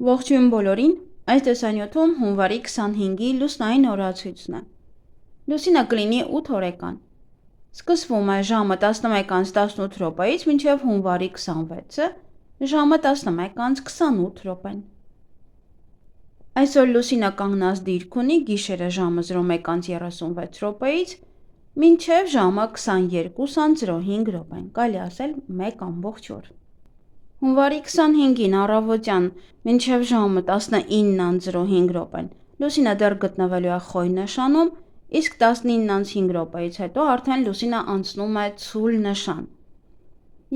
Ողջույն բոլորին, այս տեսանյութում հունվարի 25-ի լուսնային օրացույցն է։ Լուսինը կլինի 8 օրեկան։ Սկսվում է ժամը 11:18-ից մինչև հունվարի 26-ը, ժամը 11:28 րոպեն։ Այսօր լուսինը կանգնած դիրք ունի գիշերը ժամը 01:36 րոպեից մինչև ժամը 22:05 րոպեն, կարելի ասել 1 օր։ Հունվարի 25-ին առավոտյան մինչև ժամը 19:05 րոպեն լուսինը դեռ գտնվելու է խոյ նշանում, իսկ 19:05 րոպեից հետո արդեն լուսինը անցնում է ցուլ նշան։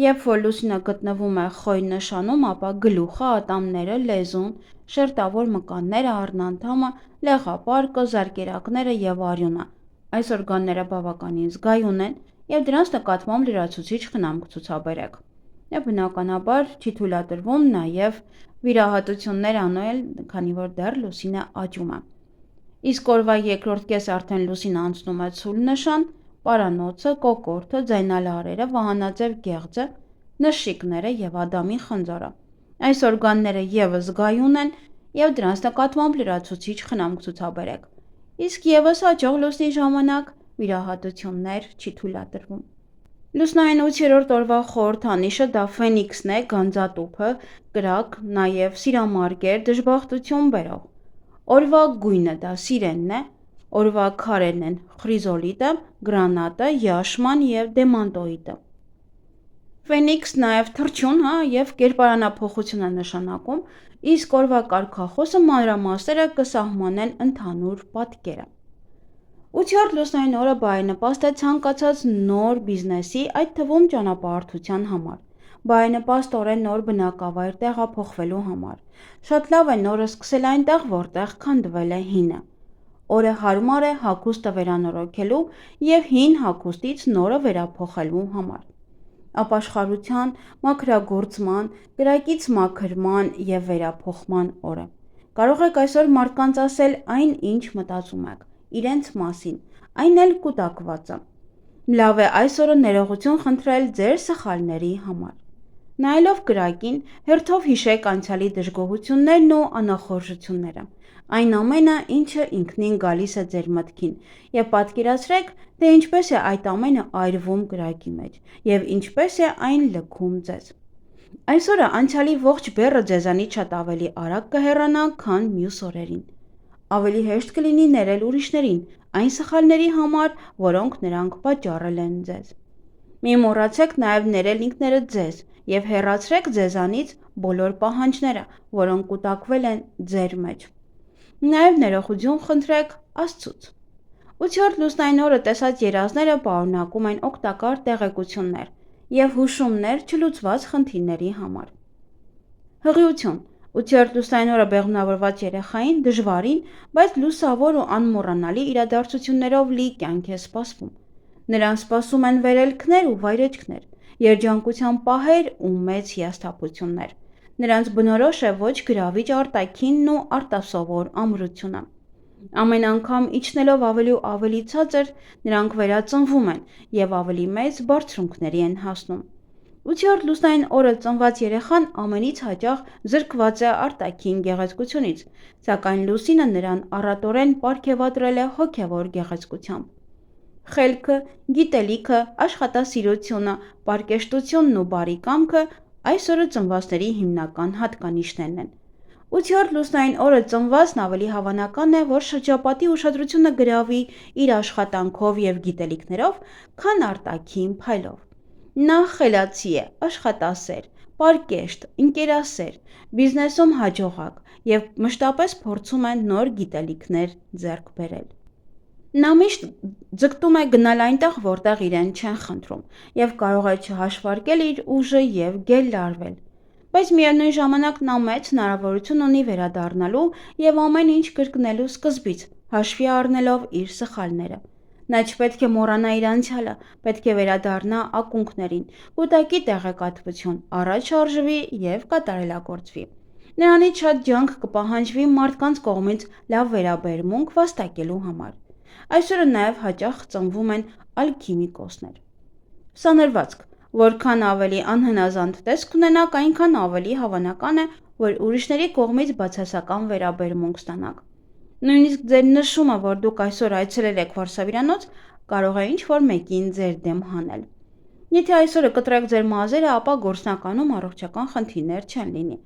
Երբ որ լուսինը գտնվում է խոյ նշանում, ապա գլուխը, ատամները, լեզուն, շերտավոր մկանները, առնանդամը, լեղապարկը, զարկերակները եւ արյունը այս օրգանները բավականին զգայուն են եւ դրանց նկատմամբ լրացուցիչ խնամք ցուցաբերեք։ Եվ բնականաբար չի թույլատրվում նաև վիրահատություններ անել, քանի որ դեռ լուսինը աճում է։ Իսկ օրվա երկրորդ կեսը արդեն լուսինը անցնում է ցուլ նշան, պարանոցը, կոկորդը, ձայնալարերը, վահանաձև գեղձը, նշիկները եւ ադամի խնձորը։ Այս օրգանները եւս զգայուն են եւ դրանց նկատմամբ լրացուցիչ խնամք ցուցաբերեք։ Իսկ եւս հաջող լուսնի ժամանակ վիրահատություններ չի թույլատրվում։ Լուսնային 8-րդ օրվա խորհրդանիշը դա ֆենիքսն է, գանձատուփը, կրակ, նաև սիրամարգեր, դժբախտություն բերող։ Օրվա գույնը դա սիրենն է, օրվա քարերն են խրիզոլիտը, գրանատը, յաշման եւ դեմանտոիդը։ Ֆենիքս նաև թռչուն, եւ կերպարանափոխություն է նշանակում, իսկ օրվա կարգախոսը մանրամասները կսահմանեն ընդհանուր պատկերը։ 8-րդ լուսնային օրը բարենպաստ է ցանկացած նոր բիզնեսի, այդ թվում ճանապարհորդության համար։ Բարենպաստորեն նոր բնակավայր տեղափոխվելու համար։ Շատ լավ է նորը սկսել այնտեղ, որտեղ քանդվել է հինը։ Օրը հարմար է հագուստը վերանորոգելու եւ հին հագուստից նորը վերափոխելու համար։ Ապաշխարության, մաքրագործման, կրակից մաքրման եւ վերափոխման օր է։ Կարող եք այսօր մարդկանց ասել այն, ինչ մտածում եք, իրենց մասին, այն էլ կուտակվածը։ Լավ է այս օրը ներողություն խնդրել ձեր սխալների համար։ Նայելով կրակին, հերթով հիշեք անցյալի դժգոհություններն ու անախորժությունները, այն ամենը, ինչը ինքնին գալիս է ձեր մտքին, եւ պատկերացրեք, թե ինչպես է այդ ամենը այրվում կրակի մեջ, եւ ինչպես է այն լքում ձեզ։ Այսօրը անցյալի ողջ բեռը ձեզանից շատ ավելի արագ կհեռանա, քան մյուս օրերին։ Ավելի հեշտ կլինի ներել ուրիշներին այն սխալների համար, որոնք նրանք պատճառել են ձեզ։ Մի մոռացեք նաև ներել ինքներդ ձեզ եւ հեռացրեք ձեզանից բոլոր պահանջները, որոնք կուտակվել են ձեր մեջ։ Նաև ներողություն խնդրեք Աստծուց։ 8-րդ լուսնային օրը տեսած երազները պարունակում են օգտակար տեղեկություններ եւ հուշումներ չլուծված խնդիրների համար։ Հղիություն 8-րդ լուսնային օրը բեղմնավորված երեխային դժվարին, բայց լուսավոր ու անմոռանալի իրադարձություններով լի կյանք է սպասվում։ Նրան սպասում են վերելքներ ու վայրեջքներ, երջանկության պահեր ու մեծ հիասթափություններ։ Նրանց բնորոշ է ոչ գրավիչ արտաքինն ու արտասովոր ամրությունը։ Ամեն անգամ իջնելով ավելի ու ավելի ցածր, նրանք վերածնվում են եւ ավելի մեծ բարձրունքների են հասնում։ 8-րդ լուսնային օրը ծնված երեխան ամենից հաճախ զրկված է արտաքին գեղեցկությունից, սակայն լուսինը նրան առատորեն պարգևատրել է հոգևոր գեղեցկությամբ։ Խելքը, գիտելիքը, աշխատասիրությունը, պարկեշտությունն ու բարի կամքը այս օրը ծնվածների հիմնական հատկանիշներն են։ 8-րդ լուսնային օրը ծնվածն ավելի հավանական է, որ շրջապատի ուշադրությունը գրավի իր աշխատանքով եւ գիտելիքներով, քան արտաքին փայլով։ Նա խելացի է, աշխատասեր, պարկեշտ, ընկերասեր, բիզնեսում հաջողակ եւ մշտապես փորձում է նոր գիտելիքներ ձեռք բերել։ Նա միշտ ձգտում է գնալ այնտեղ, որտեղ իրեն չեն խնդրում, եւ կարող է չհաշվարկել իր ուժը եւ գել լարվել։ Բայց միևնույն ժամանակ նա մեծ հնարավորություն ունի վերադառնալու եւ ամեն ինչ կրկնելու սկզբից, հաշվի առնելով իր սխալները։ Նա չպետք է մոռանա իր անցյալը, պետք է վերադառնա ակունքներին, կուտակի տեղեկատվություն, առաջ շարժվի եւ կատարելագործվի։ Նրանից շատ ջանք կպահանջվի մարդկանց կողմից լավ վերաբերմունք վաստակելու համար։ Այսօրը նաև հաճախ ծնվում են ալքիմիկոսներ։ Սանրվածք, որքան ավելի անհնազանդ տեսք ունենաք, այնքան ավելի հավանական է, որ ուրիշների կողմից բացասական վերաբերմունք ստանաք։ Նույնիսկ ձեր նշումը, որ դուք այսօր այցելել եք վարսավիրանոց, կարող է ինչ-որ մեկին ձեր դեմ հանել։ Եթե այսօրը կտրեք ձեր մազերը, ապա գործնականում առողջական խնդիրներ չեն լինի։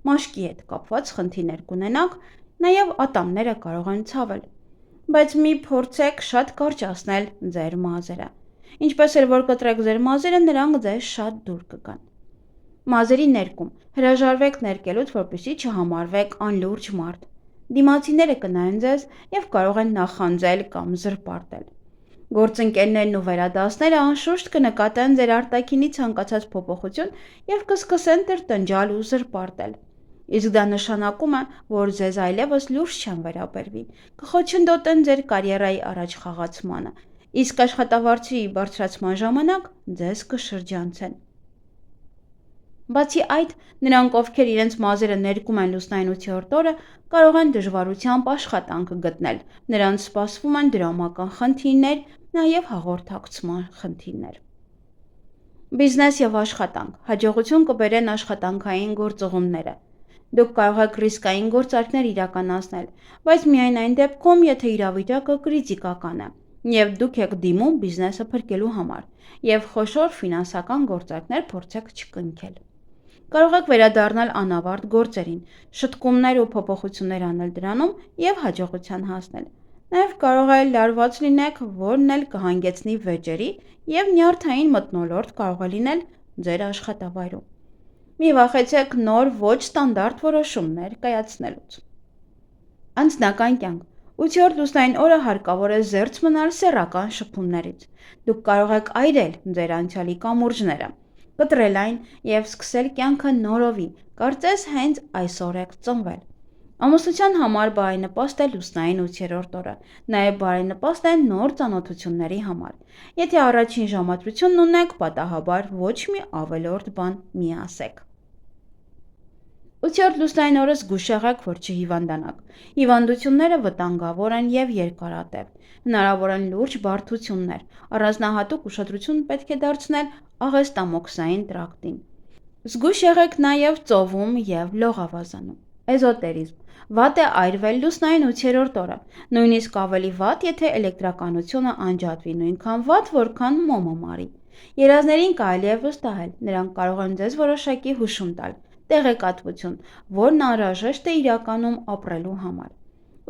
Մաշկի հետ կապված խնդիրներ կունենաք, նաև ատամները կարող են ցավել։ Բայց մի փորձեք շատ կարճացնել ձեր մազերը։ Ինչպես էլ որ կտրեք ձեր մազերը, նրանք ձեզ շատ դուր կգան։ Մազերի ներկում հրաժարվեք ներկելուց, որպեսզի չհամարվեք անլուրջ մարդ։ Դիմացիները կնայեն ձեզ և կարող են նախանձել կամ զրպարտել։ Գործընկերներն ու վերադասները անշուշտ կնկատեն ձեր արտաքինի ցանկացած փոփոխություն և կսկսեն տրտնջալ ու զրպարտել։ Իսկ դա նշանակում է, որ ձեզ այլևս լուրջ չեն վերաբերվի, կխոչընդոտեն ձեր կարիերայի առաջխաղացմանը, իսկ աշխատավարձի բարձրացման ժամանակ ձեզ կշրջանցեն։ Բացի այդ, նրանք, ովքեր իրենց մազերը ներկում են լուսնային 8-րդ օրը, կարող են դժվարությամբ աշխատանք գտնել, նրանց սպասվում են դրամական խնդիրներ, նաև հաղորդակցման խնդիրներ։ Բիզնես և աշխատանք, հաջողություն կբերեն աշխատանքային գործուղումները։ Դուք կարող եք ռիսկային գործարքներ իրականացնել, բայց միայն այն դեպքում, եթե իրավիճակը կրիտիկական է, և դուք եք դիմում բիզնեսը փրկելու համար, և խոշոր ֆինանսական գործարքներ փորձեք չկնքել։ Կարող եք վերադառնալ անավարտ գործերին, շտկումներ ու փոփոխություններ անել դրանում և հաջողության հասնել։ Նաև կարող է լարված լինեք, որն էլ կհանգեցնի վեճերի և նյարդային մթնոլորտ կարող է լինել ձեր աշխատավայրում։ Մի վախեցեք նոր ոչ ստանդարտ որոշումներ կայացնելուց։ Անձնական կյանք։ 8-րդ լուսնային օրը հարկավոր է զերծ մնալ սեռական շփումներից։ Դուք կարող եք այրել ձեր անցյալի կամուրջները, կտրել այն և սկսել կյանքը նորովի, կարծես հենց այսօր եք ծնվել։ Ամուսնության համար բարենպաստ է լուսնային 8-րդ օրը, նաև բարենպաստ է նոր ծանոթությունների համար։ Եթե առաջին ժամադրությունն ունեք, պատահաբար ոչ մի ավելորդ բան մի ասեք։ 8-րդ լուսնային օրը զգույշ եղեք, որ չհիվանդանաք։ Հիվանդությունները վտանգավոր են և երկարատև։ Հնարավոր են լուրջ բարդություններ։ Առանձնահատուկ ուշադրություն պետք է դարձնել աղեստամոքսային տրակտին։ Զգույշ եղեք նաև ծովում և լողավազանում։ Էզոտերիզմ։ Վատ է այրվել լուսնային 8-րդ օրը։ Նույնիսկ ավելի վատ, եթե էլեկտրականությունը անջատվի, նույնքան վատ, որքան մոմը մարի։ Երազներին կարելի է վստահել, նրանք կարող են ձեզ որոշակի հուշում տալ, տեղեկատվություն, որն անհրաժեշտ է իրականում ապրելու համար։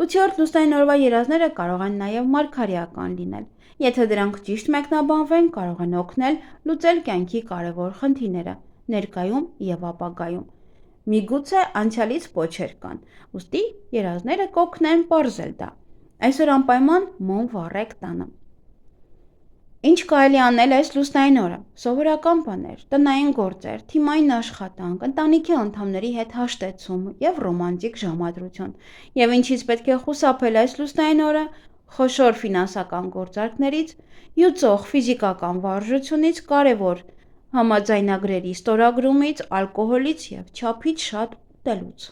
8-րդ լուսնային օրվա երազները կարող են նաև մարգարեական լինել։ Եթե դրանք ճիշտ մեկնաբանվեն, կարող են օգնել լուծել կյանքի կարևոր խնդիրները, ներկայում և ապագայում։ Միգուցե անցյալից պոչեր կան, ուստի երազները կօգնեն պարզել դա։ Այսօր անպայման մոմ վառեք տանը։ Ինչ կարելի անել այս լուսնային օրը։ Սովորական բաներ, տնային գործեր, թիմային աշխատանք, ընտանիքի անդամների հետ հաշտեցում և ռոմանտիկ ժամադրություն։ Եվ ինչից պետք է խուսափել այս լուսնային օրը, խոշոր ֆինանսական գործարքներից, յուծող ֆիզիկական վարժությունից, կարևոր համաձայնագրերի ստորագրումից, ալկոհոլից և չափից շատ ուտելուց։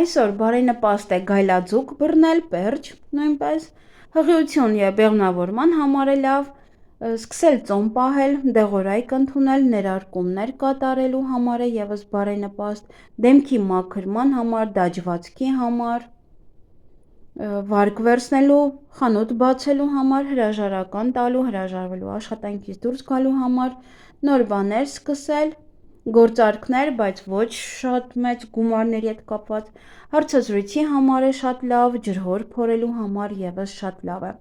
Այսօր բարենպաստ է գայլաձուկ բռնել, պերճ, նույնպես, հղիություն և բեղմնավորման համար է լավ, սկսել ծոմ պահել, դեղորայք ընդունել, ներարկումներ կատարելու համար է ևս բարենպաստ, դեմքի մաքրման համար, դաջվածքի համար, վարկ վերցնելու, խանութ բացելու համար, հրաժարական տալու, հրաժարվելու աշխատանքից դուրս գալու համար, նոր բաներ սկսել, գործարքներ, բայց ոչ շատ մեծ գումարների հետ կապված, հարցազրույցի համար է շատ լավ, ջրհոր փորելու համար ևս շատ լավ է։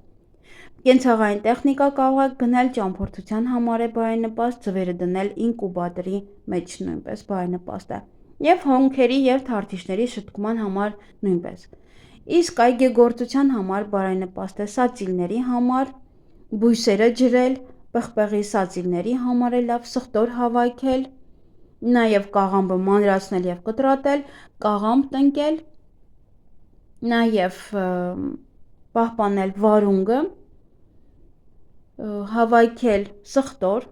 Կենցաղային տեխնիկա կարող եք գնել, ճամփորդության համար է բարենպաստ, ձվերը դնել ինկուբատորի մեջ նույնպես բարենպաստ է։ Եվ հոնքերի և թարթիչների շտկման համար նույնպես։ Իսկ այգեգործության համար բարենպաստ է սածիլների համար, բույսերը ջրել, պղպեղի սածիլների համար է լավ, սխտոր հավաքել, նաև կաղամբը մանրացնել և կտրատել, կաղամբ տնկել, նաև պահպանել վարունգը, հավաքել սխտոր,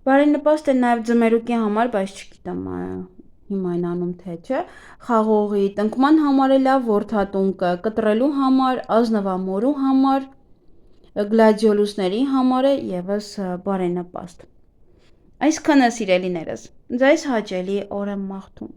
բարենպաստ է նաև ձմերուկի համար, բայց չգիտեմ հիմա այն անում թե չէ, խաղողի տնկման համար է լավ, որդատունկը կտրելու համար, ազնվամորու համար, գլադիոլուսների համար է ևս բարենպաստ։ Այսքանը սիրելիներս, ձեզ հաճելի օր եմ մաղթում։